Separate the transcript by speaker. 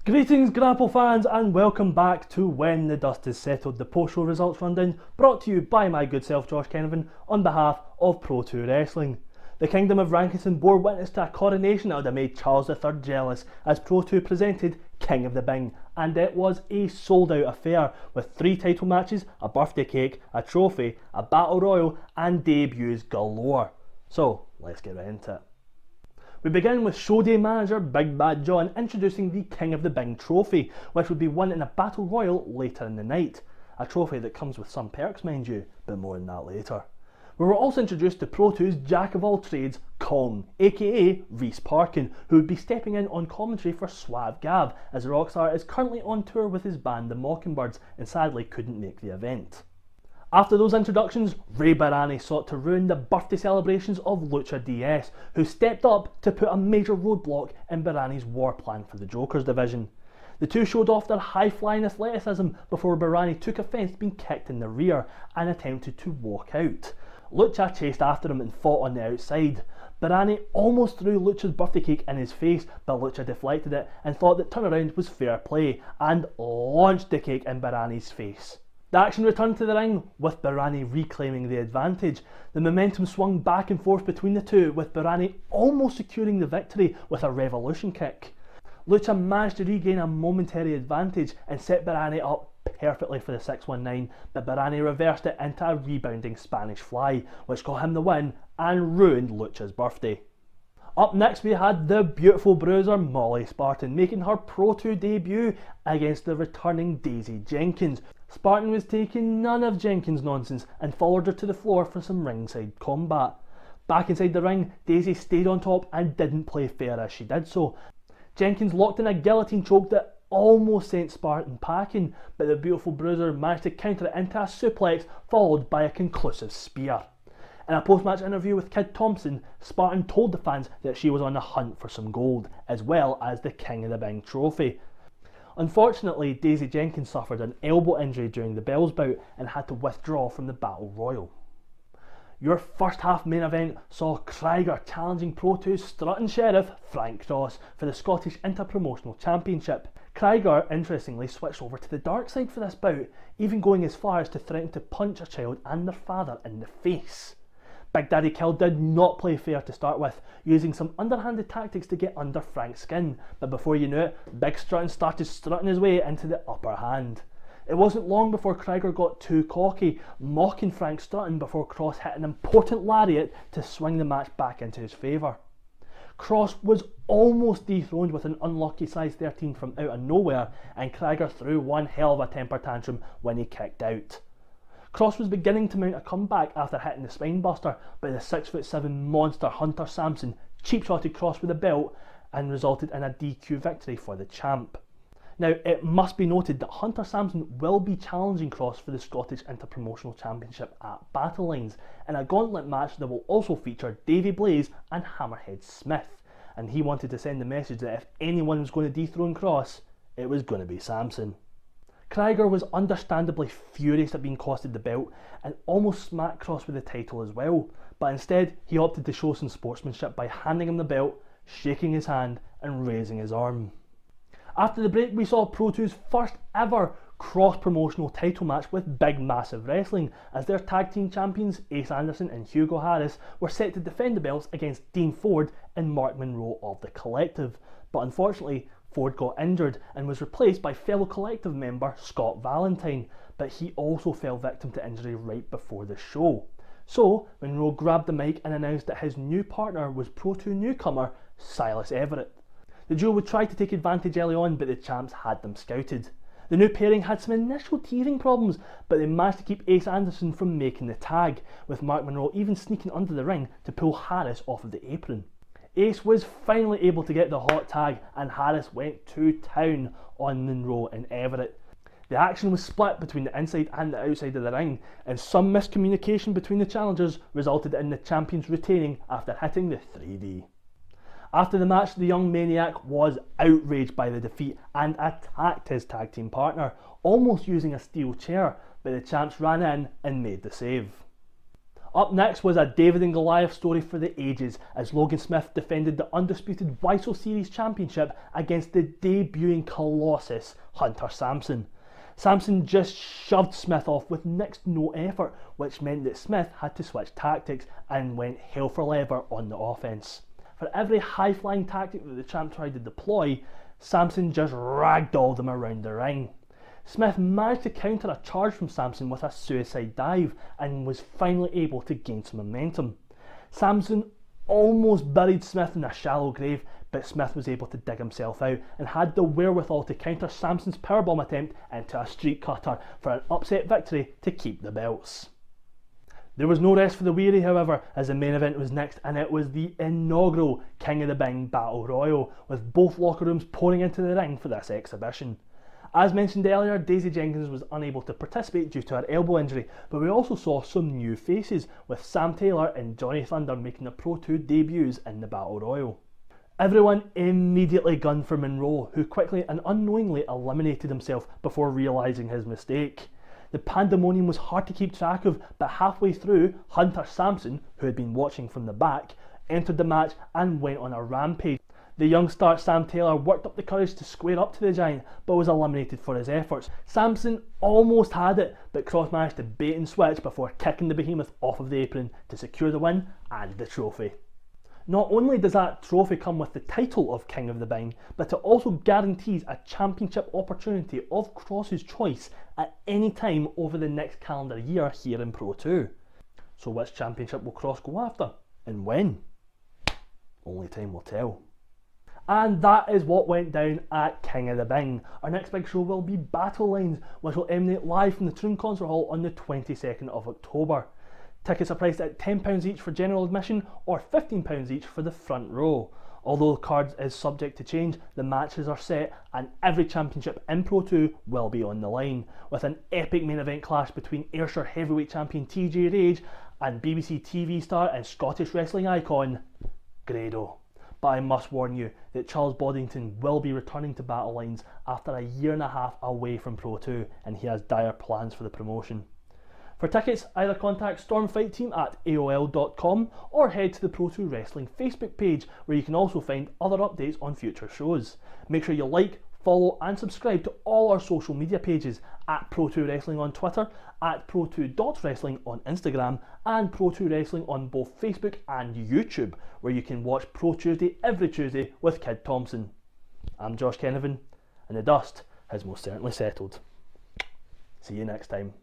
Speaker 1: Greetings Grapple fans and welcome back to When the Dust Is Settled, the post-show results rundown brought to you by my good self Josh Kenovan on behalf of Pro 2 Wrestling. The Kingdom of Rankinson bore witness to a coronation that would have made Charles III jealous as Pro 2 presented King of the Bing, and it was a sold out affair with 3 title matches, a birthday cake, a trophy, a battle royal and debuts galore. So let's get right into it. We begin with show day manager Big Bad John introducing the King of the Bing trophy, which would be won in a battle royal later in the night. A trophy that comes with some perks, mind you, but more on that later. We were also introduced to Pro 2's Jack of all trades, Kong, aka Reese Parkin, who would be stepping in on commentary for Suave Gav, as the Rockstar is currently on tour with his band the Mockingbirds and sadly couldn't make the event. After those introductions, Ray Barani sought to ruin the birthday celebrations of Lucha DS, who stepped up to put a major roadblock in Barani's war plan for the Joker's division. The two showed off their high-flying athleticism before Barani took offence to being kicked in the rear and attempted to walk out. Lucha chased after him and fought on the outside. Barani almost threw Lucha's birthday cake in his face, but Lucha deflected it and thought that turnaround was fair play and launched the cake in Barani's face. The action returned to the ring, with Barani reclaiming the advantage. The momentum swung back and forth between the two, with Barani almost securing the victory with a revolution kick. Lucha managed to regain a momentary advantage and set Barani up perfectly for the 619, but Barani reversed it into a rebounding Spanish fly, which got him the win and ruined Lucha's birthday. Up next we had the beautiful bruiser Molly Spartan making her Pro 2 debut against the returning Daisy Jenkins. Spartan was taking none of Jenkins' nonsense and followed her to the floor for some ringside combat. Back inside the ring, Daisy stayed on top and didn't play fair as she did so. Jenkins locked in a guillotine choke that almost sent Spartan packing, but the beautiful bruiser managed to counter it into a suplex followed by a conclusive spear. In a post-match interview with Kid Thompson, Spartan told the fans that she was on the hunt for some gold, as well as the King of the Bing trophy. Unfortunately, Daisy Jenkins suffered an elbow injury during the Bells bout and had to withdraw from the Battle Royal. Your first half main event saw Krieger challenging Pro 2's strutting sheriff Frank Cross for the Scottish Interpromotional Championship. Krieger interestingly switched over to the dark side for this bout, even going as far as to threaten to punch a child and their father in the face. Big Daddy Kill did not play fair to start with, using some underhanded tactics to get under Frank's skin, but before you knew it, Big Strutting started strutting his way into the upper hand. It wasn't long before Krieger got too cocky, mocking Frank Strutting before Cross hit an important lariat to swing the match back into his favour. Cross was almost dethroned with an unlucky size 13 from out of nowhere, and Krieger threw one hell of a temper tantrum when he kicked out. Cross was beginning to mount a comeback after hitting the spinebuster, but the 6'7" monster Hunter Sampson cheap-shotted Cross with a belt and resulted in a DQ victory for the champ. Now, it must be noted that Hunter Sampson will be challenging Cross for the Scottish Interpromotional Championship at Battle Lines, in a gauntlet match that will also feature Davey Blaze and Hammerhead Smith, and he wanted to send the message that if anyone was going to dethrone Cross, it was going to be Sampson. Krieger was understandably furious at being costed the belt and almost smacked Cross with the title as well, but instead he opted to show some sportsmanship by handing him the belt, shaking his hand and raising his arm. After the break we saw Pro 2's first ever cross-promotional title match with Big Massive Wrestling, as their tag team champions Ace Anderson and Hugo Harris were set to defend the belts against Dean Ford and Mark Monroe of the Collective, but unfortunately Ford got injured and was replaced by fellow Collective member Scott Valentine, but he also fell victim to injury right before the show. So Monroe grabbed the mic and announced that his new partner was Pro 2 newcomer Silas Everett. The duo would try to take advantage early on, but the champs had them scouted. The new pairing had some initial teething problems, but they managed to keep Ace Anderson from making the tag, with Mark Monroe even sneaking under the ring to pull Harris off of the apron. Ace was finally able to get the hot tag and Harris went to town on Monroe and Everett. The action was split between the inside and the outside of the ring, and some miscommunication between the challengers resulted in the champions retaining after hitting the 3D. After the match, the young maniac was outraged by the defeat and attacked his tag team partner, almost using a steel chair, but the champs ran in and made the save. Up next was a David and Goliath story for the ages as Logan Smith defended the undisputed WISO Series Championship against the debuting Colossus, Hunter Sampson. Sampson just shoved Smith off with next to no effort, which meant that Smith had to switch tactics and went hell for leather on the offense. For every high-flying tactic that the champ tried to deploy, Sampson just ragdolled him around the ring. Smith managed to counter a charge from Sampson with a suicide dive and was finally able to gain some momentum. Sampson almost buried Smith in a shallow grave, but Smith was able to dig himself out and had the wherewithal to counter Sampson's powerbomb attempt into a street cutter for an upset victory to keep the belts. There was no rest for the weary, however, as the main event was next, and it was the inaugural King of the Bing Battle Royal, with both locker rooms pouring into the ring for this exhibition. As mentioned earlier, Daisy Jenkins was unable to participate due to her elbow injury, but we also saw some new faces, with Sam Taylor and Johnny Thunder making their Pro 2 debuts in the Battle Royal. Everyone immediately gunned for Monroe, who quickly and unknowingly eliminated himself before realising his mistake. The pandemonium was hard to keep track of, but halfway through, Hunter Sampson, who had been watching from the back, entered the match and went on a rampage. The young star Sam Taylor worked up the courage to square up to the Giant, but was eliminated for his efforts. Sampson almost had it, but Cross managed to bait and switch before kicking the behemoth off of the apron to secure the win and the trophy. Not only does that trophy come with the title of King of the Bing, but it also guarantees a championship opportunity of Cross's choice at any time over the next calendar year here in Pro 2. So which championship will Cross go after? And when? Only time will tell. And that is what went down at King of the Bing. Our next big show will be Battle Lines, which will emanate live from the Troon Concert Hall on the 22nd of October. Tickets are priced at £10 each for general admission or £15 each for the front row. Although the card is subject to change, the matches are set and every championship in Pro 2 will be on the line, with an epic main event clash between Ayrshire heavyweight champion TJ Rage and BBC TV star and Scottish wrestling icon Grado. But I must warn you that Charles Boddington will be returning to Battle Lines after a year and a half away from Pro 2, and he has dire plans for the promotion. For tickets, either contact Stormfight Team at AOL.com or head to the Pro 2 Wrestling Facebook page, where you can also find other updates on future shows. Make sure you like, follow and subscribe to all our social media pages at Pro 2 Wrestling on Twitter, at Pro2.Wrestling on Instagram, and Pro 2 Wrestling on both Facebook and YouTube, where you can watch Pro Tuesday every Tuesday with Kid Thompson. I'm Josh Kenovan, and the dust has most certainly settled. See you next time.